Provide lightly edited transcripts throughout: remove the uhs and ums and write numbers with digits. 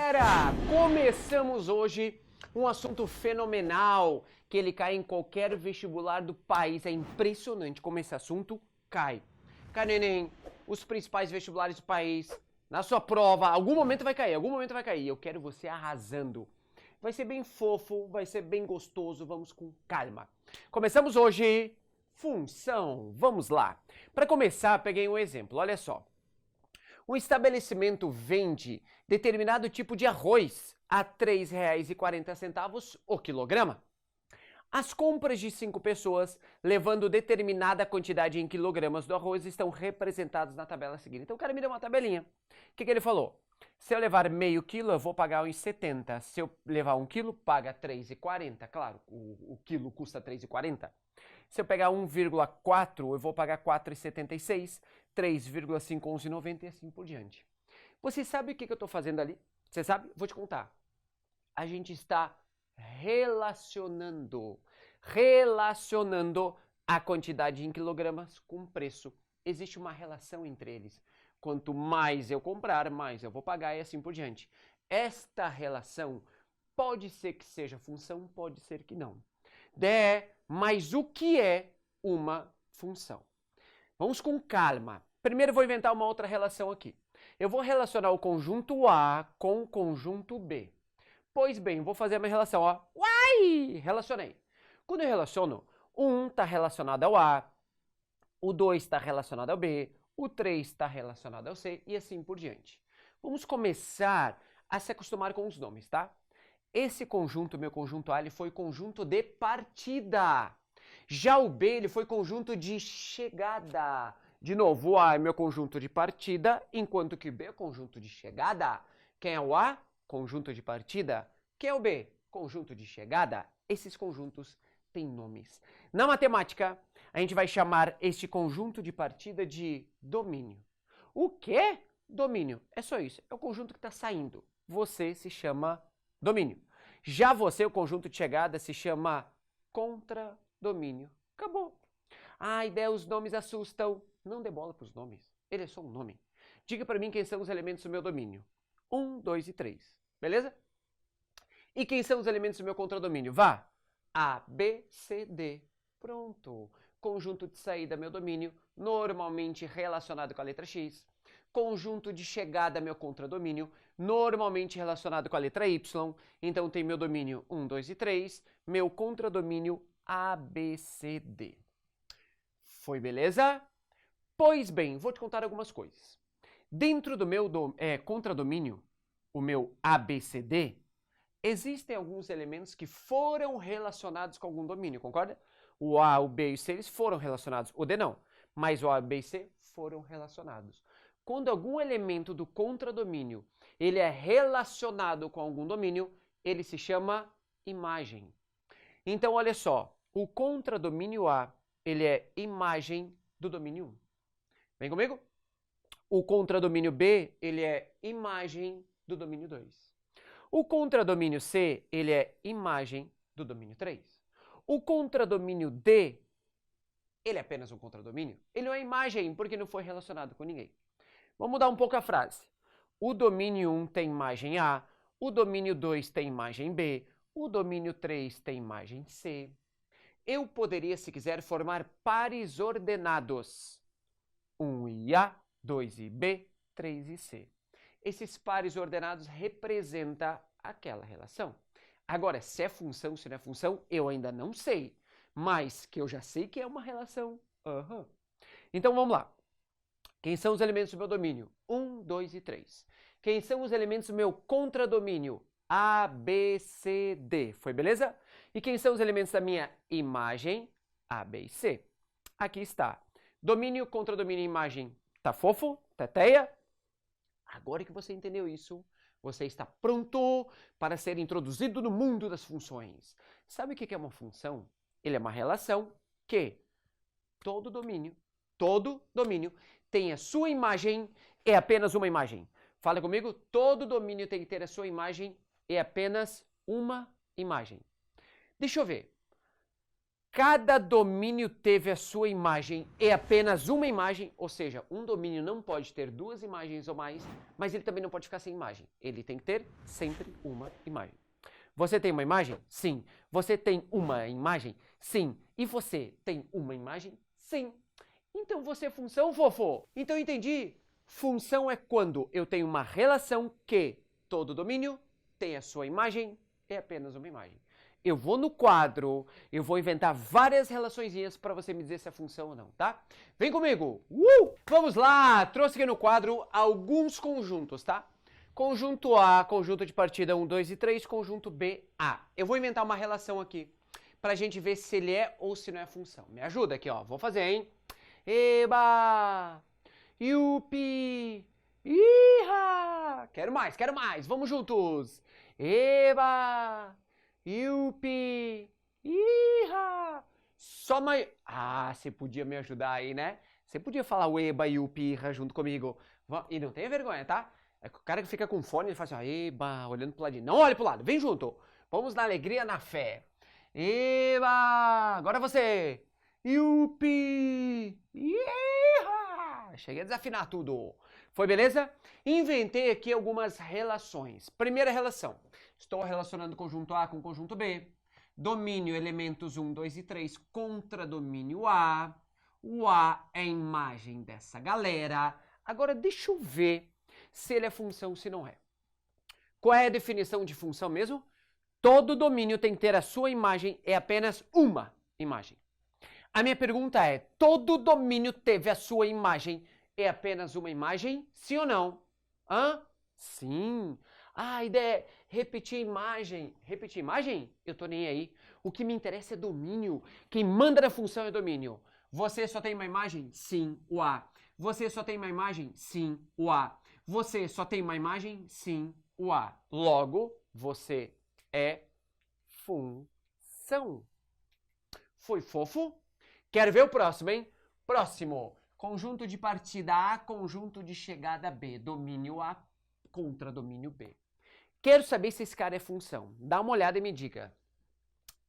galera! Começamos hoje um assunto fenomenal, que ele cai em qualquer vestibular do país. É impressionante como esse assunto cai. Cai no Enem, os principais vestibulares do país, na sua prova, algum momento vai cair. Eu quero você arrasando. Vai ser bem fofo, vai ser bem gostoso, vamos com calma. Começamos hoje, função, vamos lá. Para começar, peguei um exemplo, olha só. Um estabelecimento vende determinado tipo de arroz a R$ 3,40 o quilograma. As compras de 5 pessoas, levando determinada quantidade em quilogramas do arroz, estão representadas na tabela seguinte. Então o cara me deu uma tabelinha. O que ele falou? Se eu levar meio quilo, eu vou pagar uns 70. Se eu levar 1 quilo, paga R$ 3,40. Claro, o quilo custa R$ 3,40. Se eu pegar 1,4, eu vou pagar R$ 4,76, 3,5, 11,90 e assim por diante. Você sabe o que eu estou fazendo ali? Você sabe? Vou te contar. A gente está relacionando a quantidade em quilogramas com o preço. Existe uma relação entre eles. Quanto mais eu comprar, mais eu vou pagar e assim por diante. Esta relação pode ser que seja função, pode ser que não. Mas o que é uma função? Vamos com calma. Primeiro eu vou inventar uma outra relação aqui. Eu vou relacionar o conjunto A com o conjunto B. Pois bem, vou fazer a minha relação, ó. Uai! Relacionei. Quando eu relaciono, o 1 está relacionado ao A, o 2 está relacionado ao B, o 3 está relacionado ao C e assim por diante. Vamos começar a se acostumar com os nomes, tá? Esse conjunto, meu conjunto A, ele foi conjunto de partida. Já o B, ele foi conjunto de chegada. De novo, o A é meu conjunto de partida, enquanto que o B é conjunto de chegada. Quem é o A? Conjunto de partida. Quem é o B? Conjunto de chegada. Esses conjuntos têm nomes. Na matemática, a gente vai chamar este conjunto de partida de domínio. O quê? Domínio. É só isso. É o conjunto que está saindo. Você se chama domínio. Já você, o conjunto de chegada, se chama contradomínio. Acabou. Ai, os nomes assustam. Não dê bola para os nomes. Ele é só um nome. Diga para mim quem são os elementos do meu domínio. 1, 2 e 3. Beleza? E quem são os elementos do meu contradomínio? Vá. A, B, C, D. Pronto. Conjunto de saída, meu domínio, normalmente relacionado com a letra X. Conjunto de chegada, meu contradomínio, normalmente relacionado com a letra Y. Então tem meu domínio 1, 2 e 3, meu contradomínio A, B, C, D. Foi beleza? Pois bem, vou te contar algumas coisas. Dentro do meu contradomínio, o meu ABCD, existem alguns elementos que foram relacionados com algum domínio, concorda? O A, o B e o C, eles foram relacionados. O D não, mas o A, B e C foram relacionados. Quando algum elemento do contradomínio ele é relacionado com algum domínio, ele se chama imagem. Então, olha só, o contradomínio A, ele é imagem do domínio 1. Vem comigo? O contradomínio B, ele é imagem do domínio 2. O contradomínio C, ele é imagem do domínio 3. O contradomínio D, ele é apenas um contradomínio? Ele não é imagem, porque não foi relacionado com ninguém. Vamos mudar um pouco a frase. O domínio 1 tem imagem A, o domínio 2 tem imagem B, o domínio 3 tem imagem C. Eu poderia, se quiser, formar pares ordenados. 1 e A, 2 e B, 3 e C. Esses pares ordenados representam aquela relação. Agora, se é função, se não é função, eu ainda não sei. Mas que eu já sei que é uma relação. Então, vamos lá. Quem são os elementos do meu domínio? 1, 2 e 3. Quem são os elementos do meu contradomínio? A, B, C, D. Foi beleza? E quem são os elementos da minha imagem? A, B e C. Aqui está. Domínio, contradomínio e imagem. Tá fofo? Teteia? Agora que você entendeu isso, você está pronto para ser introduzido no mundo das funções. Sabe o que é uma função? Ele é uma relação que todo domínio tem a sua imagem, é apenas uma imagem. Fala comigo, todo domínio tem que ter a sua imagem, é apenas uma imagem. Deixa eu ver. cada domínio teve a sua imagem, é apenas uma imagem, ou seja, um domínio não pode ter duas imagens ou mais, mas ele também não pode ficar sem imagem. Ele tem que ter sempre uma imagem. Você tem uma imagem? Sim. Você tem uma imagem? Sim. E você tem uma imagem? Sim. Então você é função, fofo? Então eu entendi. Função é quando eu tenho uma relação que todo domínio tem a sua imagem, é apenas uma imagem. Eu vou no quadro, eu vou inventar várias relaçõezinhas para você me dizer se é função ou não, tá? Vem comigo! Vamos lá! Trouxe aqui no quadro alguns conjuntos, tá? Conjunto A, conjunto de partida 1, 2 e 3, conjunto B, A. Eu vou inventar uma relação aqui para a gente ver se ele é ou se não é função. Me ajuda aqui, ó. Vou fazer, hein? Eba! Yupi! Iha! Quero mais! Vamos juntos! Eba! Yupi! Iha! Só mais... Ah, você podia me ajudar aí, né? Você podia falar o eba, yupi, iha junto comigo. E não tenha vergonha, tá? É o cara que fica com fone, ele faz assim, ó, eba, olhando pro ladinho. Não olhe pro lado, vem junto. Vamos na alegria, na fé. Eba! Agora você! Yupi! Iha! Cheguei a desafinar tudo. Foi, beleza? Inventei aqui algumas relações. Primeira relação. Estou relacionando conjunto A com conjunto B. Domínio elementos 1, 2 e 3 contra domínio A. O A é a imagem dessa galera. Agora deixa eu ver se ele é função, se não é. Qual é a definição de função mesmo? Todo domínio tem que ter a sua imagem, é apenas uma imagem. A minha pergunta é, todo domínio teve a sua imagem, é apenas uma imagem? Sim ou não? Hã? Sim. Ah, a ideia é repetir imagem. Repetir imagem? Eu tô nem aí. O que me interessa é domínio. Quem manda na função é domínio. Você só tem uma imagem? Sim, o A. Você só tem uma imagem? Sim, o A. Você só tem uma imagem? Sim, o A. Logo, você é função. Foi fofo? Quero ver o próximo, hein? Próximo. Conjunto de partida A, conjunto de chegada B. Domínio A contra domínio B. Quero saber se esse cara é função. Dá uma olhada e me diga.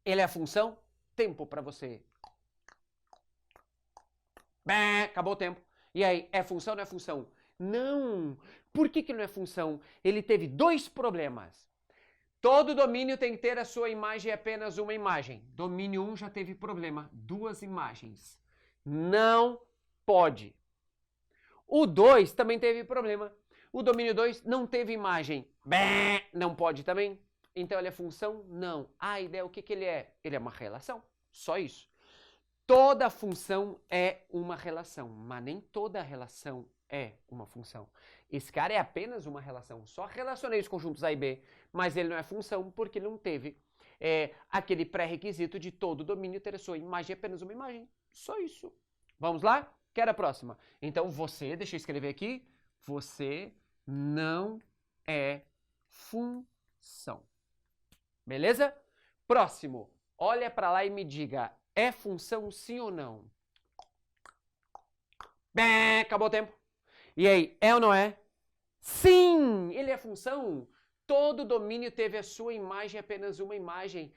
Ele é função? Tempo para você. Bem, acabou o tempo. E aí, é função ou não é função? Não! Por que não é função? Ele teve dois problemas. Todo domínio tem que ter a sua imagem, apenas uma imagem. Domínio 1 já teve problema, duas imagens. Não pode. O 2 também teve problema. O domínio 2 não teve imagem. Não pode também. Então ele é função? Não. A ideia, o que ele é? Ele é uma relação. Só isso. Toda função é uma relação, mas nem toda relação é uma função. Esse cara é apenas uma relação. Só relacionei os conjuntos A e B, mas ele não é função porque ele não teve aquele pré-requisito de todo domínio ter a sua imagem, apenas uma imagem. Só isso. Vamos lá? Quero a próxima. Então você, deixa eu escrever aqui, você não é função. Beleza? Próximo. Olha para lá e me diga, é função sim ou não? Acabou o tempo. E aí, é ou não é? Sim, ele é função. Todo domínio teve a sua imagem, apenas uma imagem.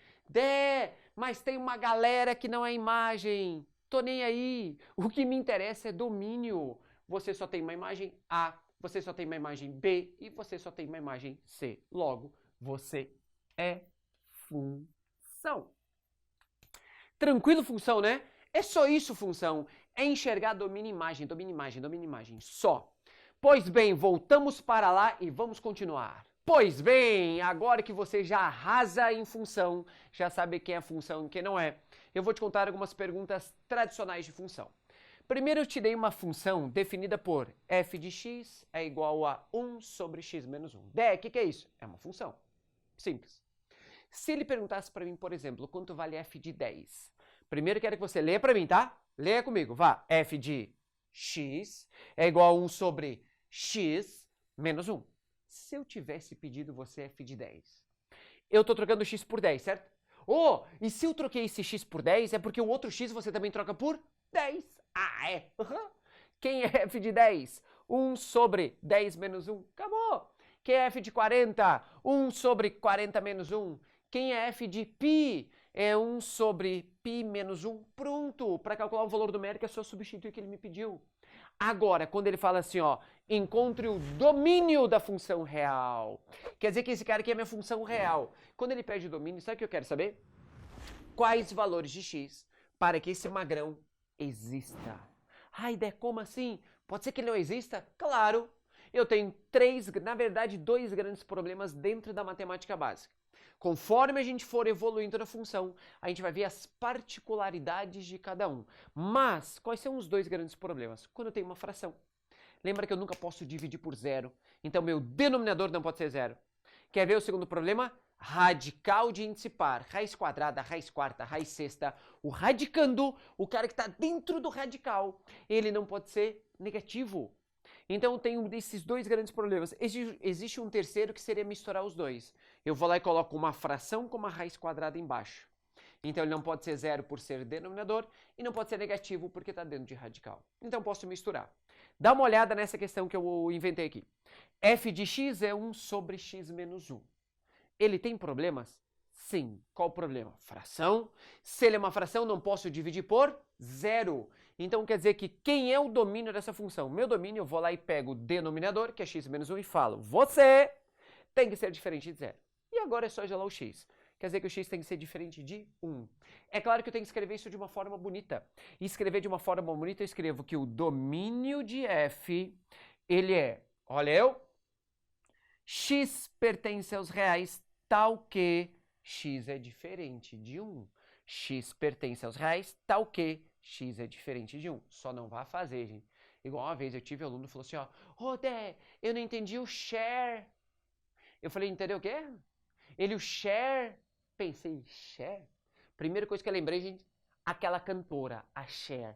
Mas tem uma galera que não é imagem. Tô nem aí. O que me interessa é domínio. Você só tem uma imagem A, você só tem uma imagem B e você só tem uma imagem C. Logo, você é função. Tranquilo, função, né? É só isso, função. É enxergar domínio e imagem, domínio e imagem, domínio e imagem. Só. Pois bem, voltamos para lá e vamos continuar. Pois bem, agora que você já arrasa em função, já sabe quem é função e quem não é, eu vou te contar algumas perguntas tradicionais de função. Primeiro eu te dei uma função definida por f de x é igual a 1 sobre x menos 1. O que é isso? É uma função. Simples. Se ele perguntasse para mim, por exemplo, quanto vale f de 10? Primeiro eu quero que você leia para mim, tá? Leia comigo, vá. F de x é igual a 1 sobre x menos 1. Se eu tivesse pedido você f de 10, eu estou trocando x por 10, certo? E se eu troquei esse x por 10, é porque o outro x você também troca por 10. Ah, é? Quem é f de 10? 1 sobre 10 menos 1. Acabou. Quem é f de 40? 1 sobre 40 menos 1. Quem é f de π? É 1 sobre π menos 1. Pronto! Para calcular o valor numérico é só substituir o que ele me pediu. Agora, quando ele fala assim, ó, encontre o domínio da função real. Quer dizer que esse cara aqui é minha função real. Quando ele pede o domínio, sabe o que eu quero saber? Quais valores de x para que esse magrão exista? Ai, Dé, como assim? Pode ser que ele não exista? Claro! Eu tenho dois grandes problemas dentro da matemática básica. Conforme a gente for evoluindo na função, a gente vai ver as particularidades de cada um. Mas, quais são os dois grandes problemas? Quando eu tenho uma fração. Lembra que eu nunca posso dividir por zero. Então, meu denominador não pode ser zero. Quer ver o segundo problema? Radical de índice par. Raiz quadrada, raiz quarta, raiz sexta. O radicando, o cara que está dentro do radical, ele não pode ser negativo. Então, eu tenho desses dois grandes problemas. Existe um terceiro que seria misturar os dois. Eu vou lá e coloco uma fração com uma raiz quadrada embaixo. Então, ele não pode ser zero por ser denominador e não pode ser negativo porque está dentro de radical. Então, posso misturar. Dá uma olhada nessa questão que eu inventei aqui. F de x é 1 sobre x menos 1. Ele tem problemas? Sim. Qual o problema? Fração. Se ele é uma fração, não posso dividir por zero. Então, quer dizer que quem é o domínio dessa função? Meu domínio, eu vou lá e pego o denominador, que é x menos 1, e falo, você tem que ser diferente de zero. E agora é só gelar o x. Quer dizer que o x tem que ser diferente de 1. É claro que eu tenho que escrever isso de uma forma bonita. E escrever de uma forma bonita, eu escrevo que o domínio de f, ele é, olha eu, x pertence aos reais, tal que x é diferente de 1. X pertence aos reais, tal que x é diferente de 1. Só não vá fazer, gente. Igual uma vez eu tive um aluno que falou assim, ó, ô Dé, eu não entendi o share. Eu falei, entendeu o quê? Ele, o share. Pensei, Cher? Primeira coisa que eu lembrei, gente, aquela cantora, a Cher.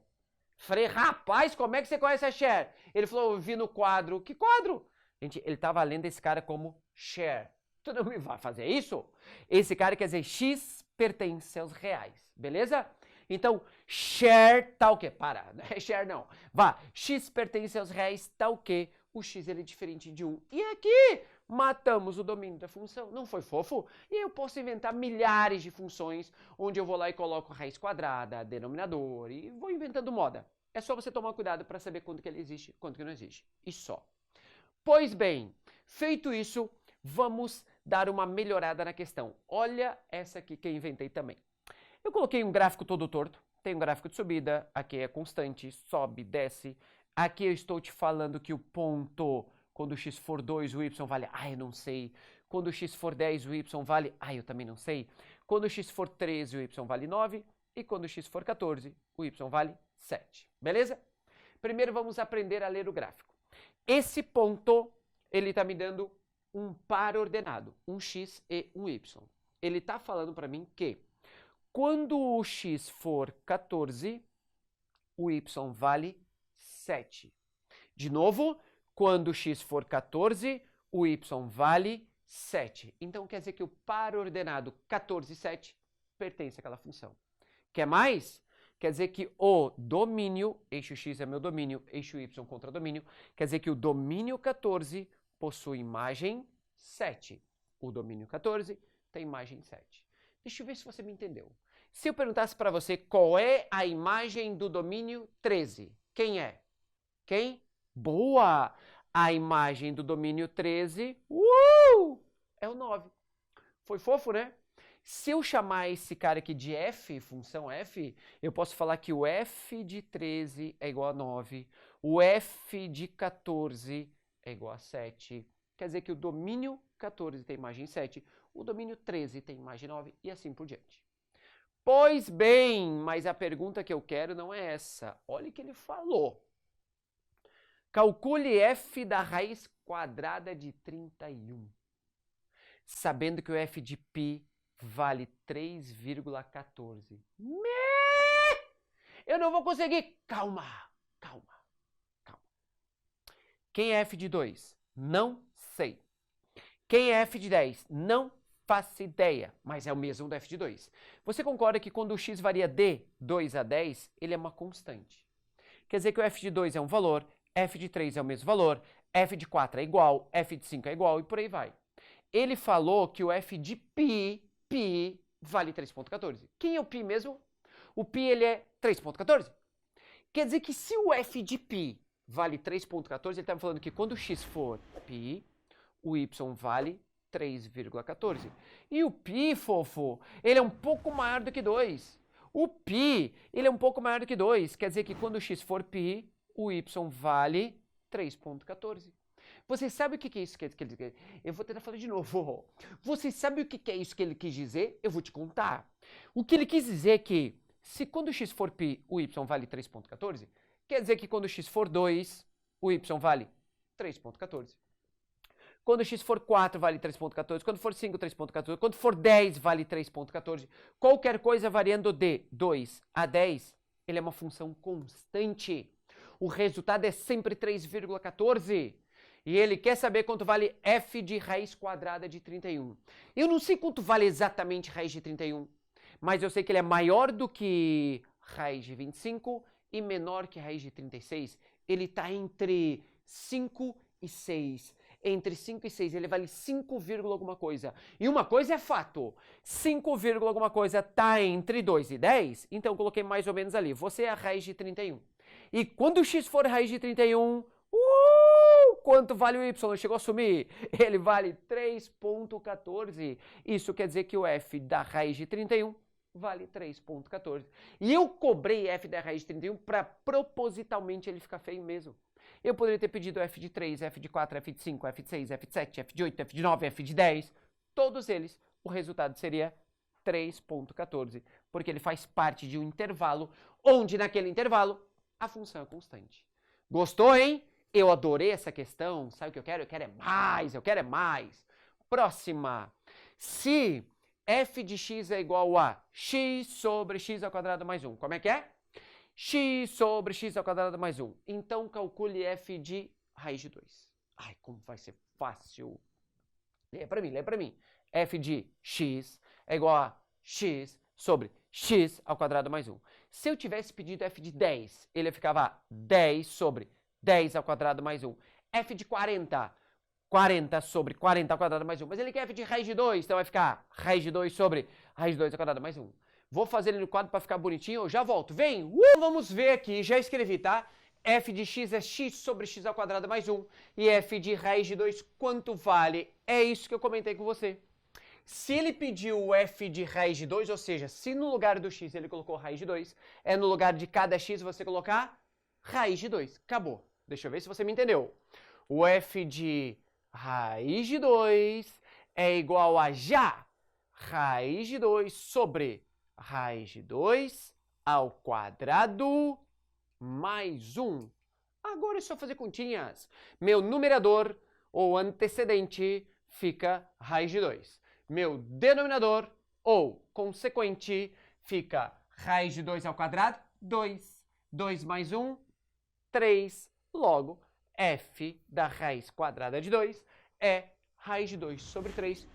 Falei, rapaz, como é que você conhece a Cher? Ele falou, eu vi no quadro. Que quadro? Gente, ele estava lendo esse cara como Cher. Tu não me vai fazer isso? Esse cara quer dizer X pertence aos reais, beleza? Então, Cher tal que... Para, não é Cher não. Vá, X pertence aos reais tal que o X ele é diferente de 1. E aqui... matamos o domínio da função. Não foi fofo? E eu posso inventar milhares de funções, onde eu vou lá e coloco raiz quadrada, denominador, e vou inventando moda. É só você tomar cuidado para saber quando que ele existe e quando que não existe. E só. Pois bem, feito isso, vamos dar uma melhorada na questão. Olha essa aqui que eu inventei também. Eu coloquei um gráfico todo torto. Tem um gráfico de subida, aqui é constante, sobe, desce. Aqui eu estou te falando que o ponto... quando o x for 2, o y vale, eu não sei. Quando o x for 10, o y vale, eu também não sei. Quando o x for 13, o y vale 9. E quando o x for 14, o y vale 7. Beleza? Primeiro vamos aprender a ler o gráfico. Esse ponto, ele está me dando um par ordenado, um x e um y. Ele está falando para mim que quando o x for 14, o y vale 7. De novo... quando x for 14, o y vale 7. Então, quer dizer que o par ordenado 14 e 7 pertence àquela função. Quer mais? Quer dizer que o domínio, eixo x é meu domínio, eixo y contra domínio, quer dizer que o domínio 14 possui imagem 7. O domínio 14 tem imagem 7. Deixa eu ver se você me entendeu. Se eu perguntasse para você qual é a imagem do domínio 13, quem é? Quem? Boa! A imagem do domínio 13 é o 9. Foi fofo, né? Se eu chamar esse cara aqui de f, função f, eu posso falar que o f de 13 é igual a 9, o f de 14 é igual a 7. Quer dizer que o domínio 14 tem imagem 7, o domínio 13 tem imagem 9 e assim por diante. Pois bem, mas a pergunta que eu quero não é essa. Olha o que ele falou. Calcule f da raiz quadrada de 31, sabendo que o f de π vale 3,14. Eu não vou conseguir. Calma. Quem é f de 2? Não sei. Quem é f de 10? Não faço ideia, mas é o mesmo do f de 2. Você concorda que quando o x varia de 2 a 10, ele é uma constante? Quer dizer que o f de 2 é um valor, f de 3 é o mesmo valor, f de 4 é igual, f de 5 é igual e por aí vai. Ele falou que o f de π vale 3,14. Quem é o π mesmo? O π ele é 3,14. Quer dizer que se o f de π vale 3,14, ele está me falando que quando o x for π, o y vale 3,14. E o π, fofo, ele é um pouco maior do que 2. O π, ele é um pouco maior do que 2. Quer dizer que quando o x for π, o y vale 3,14. Você sabe o que é isso que ele quis dizer? Eu vou tentar falar de novo. Você sabe o que é isso que ele quis dizer? Eu vou te contar. O que ele quis dizer é que se quando o x for π, o y vale 3,14, quer dizer que quando o x for 2, o y vale 3,14. Quando o x for 4, vale 3,14. Quando for 5, 3,14. Quando for 10, vale 3,14. Qualquer coisa variando de 2 a 10, ele é uma função constante. O resultado é sempre 3,14. E ele quer saber quanto vale f de raiz quadrada de 31. Eu não sei quanto vale exatamente raiz de 31, mas eu sei que ele é maior do que raiz de 25 e menor que raiz de 36. Ele está entre 5 e 6. Entre 5 e 6, ele vale 5, alguma coisa. E uma coisa é fato, 5, alguma coisa está entre 2 e 10, então eu coloquei mais ou menos ali. Você é a raiz de 31. E quando o x for raiz de 31, quanto vale o y? Chegou a sumir? Ele vale 3,14. Isso quer dizer que o f da raiz de 31 vale 3,14. E eu cobrei f da raiz de 31 para propositalmente ele ficar feio mesmo. Eu poderia ter pedido f de 3, f de 4, f de 5, f de 6, f de 7, f de 8, f de 9, f de 10. Todos eles, o resultado seria 3,14. Porque ele faz parte de um intervalo, onde naquele intervalo a função é constante. Gostou, hein? Eu adorei essa questão. Sabe o que eu quero? Eu quero é mais, eu quero é mais. Próxima. Se f de x é igual a x sobre x ao quadrado mais 1. Como é que é? X sobre x ao quadrado mais 1. Então, calcule f de raiz de 2. Ai, como vai ser fácil. Leia para mim, leia para mim. F de x é igual a x sobre x ao quadrado mais 1. Se eu tivesse pedido f de 10, ele ficava 10 sobre 10 ao quadrado mais 1. F de 40, 40 sobre 40 ao quadrado mais 1. Mas ele quer f de raiz de 2, então vai ficar raiz de 2 sobre raiz de 2 ao quadrado mais 1. Vou fazer ele no quadro para ficar bonitinho, eu já volto. Vem! Vamos ver aqui, já escrevi, tá? F de x é x sobre x ao quadrado mais 1. E f de raiz de 2, quanto vale? É isso que eu comentei com você. Se ele pediu o f de raiz de 2, ou seja, se no lugar do x ele colocou raiz de 2, é no lugar de cada x você colocar raiz de 2. Acabou. Deixa eu ver se você me entendeu. O f de raiz de 2 é igual a já raiz de 2 sobre raiz de 2 ao quadrado mais 1. Agora é só fazer continhas. Meu numerador, ou antecedente, fica raiz de 2. Meu denominador, ou consequente, fica raiz de 2 ao quadrado, 2. 2 mais 1, 3. Logo, f da raiz quadrada de 2 é raiz de 2 sobre 3.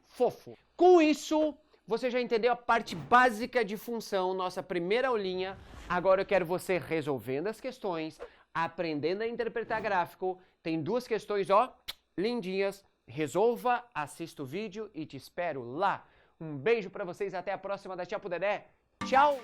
Fofo. Com isso, você já entendeu a parte básica de função, nossa primeira aulinha. Agora eu quero você resolvendo as questões, aprendendo a interpretar gráfico. Tem duas questões, ó, lindinhas. Resolva, assista o vídeo e te espero lá. Um beijo pra vocês, até a próxima da Tia Pudedé. Tchau!